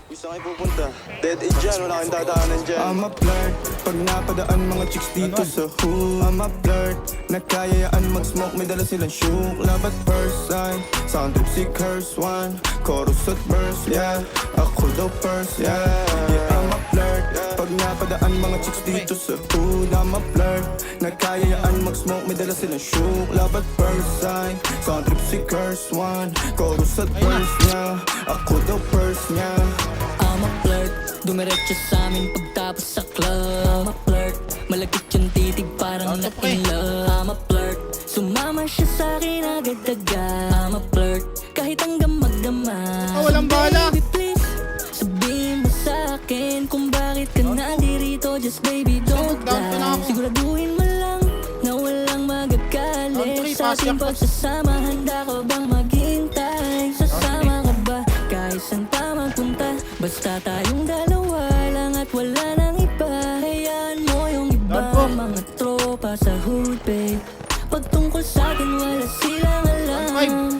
Gusto kayo pupunta? Dead end dyan, wala kang dadaanan dyan. I'm a flirt, pag napadaan mga chicks dito sa hood. I'm a flirt, nakayayaan mag-smoke, may dala silang shook. Love at first sight, sound trip si curse one. Chorus at verse, yeah, ako daw first, yeah. Yeah, I'm a flirt, pag napadaan mga chicks dito sa hood. I'm a flirt, nakayayaan mag-smoke, may dala silang shook. Love at first sight, sound trip si curse one. Chorus at verse, yeah, ako daw first, yeah. I'm a flirt, dumiretso sa amin pagtapos sa club. I'm a flirt, malagkit yung titig parang na-in love. I'm a flirt, sumama siya sa akin agad-agad. I'm a flirt, kahit hanggang magdamag. Walang bala. Baby please, sabihin mo sa akin kung bakit ka nandirito. Just baby don't lie. Siguraduhin mo lang na walang magagalit sa ating pagsasama. Handa ka bang maghintay? Sasama ka ba kahit saan pa magpunta? Basta tayong dalawa lang at wala nang iba. Hayaan mo yung iba, mga tropa sa hood, babe. Pagtungkol sa akin wala silang alam.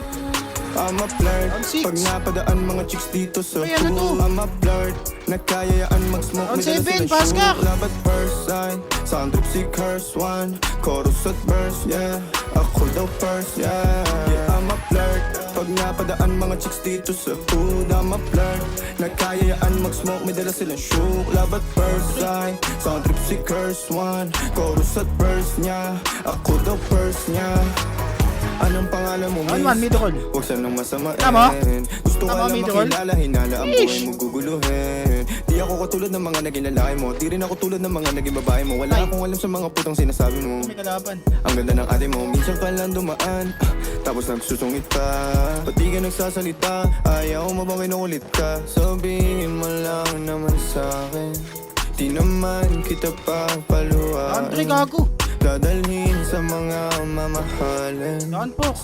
I'm a flirt, pag napadaan mga chicks dito sa hood. I'm a flirt, nakayayaan mag-smoke, may dala silang shook. Love at first sight, sound trip si curse one. Chorus at verse, yeah, ako daw first, yeah. Yeah, I'm a flirt, pag napadaan mga chicks dito sa hood. I'm a flirt, nakayayaan mag-smoke, may dala silang shook. Love at first sight, sound trip si curse one. Chorus at verse, yeah, ako daw first, yeah. Anong pangalan mo, miss? Huwag sanang masamain. Gusto ka lang makilala, hinala ang buhay mo guguluhin. Di ako katulad ng mga naging lalaki mo, di rin ako tulad ng mga naging babae mo. Wala akong alam sa mga putang sinasabi mo. Ang ganda ng ate mo, minsan ka lang dumaan, tapos nagsusungit pa. Ba't di ka nagsasalita? Ayaw mo bang kinukulit ka? Sabihin mo lang naman sa'kin, di naman kita papaluan. Andre, gago. Dadalhin sa mga mamahalin. Saan po?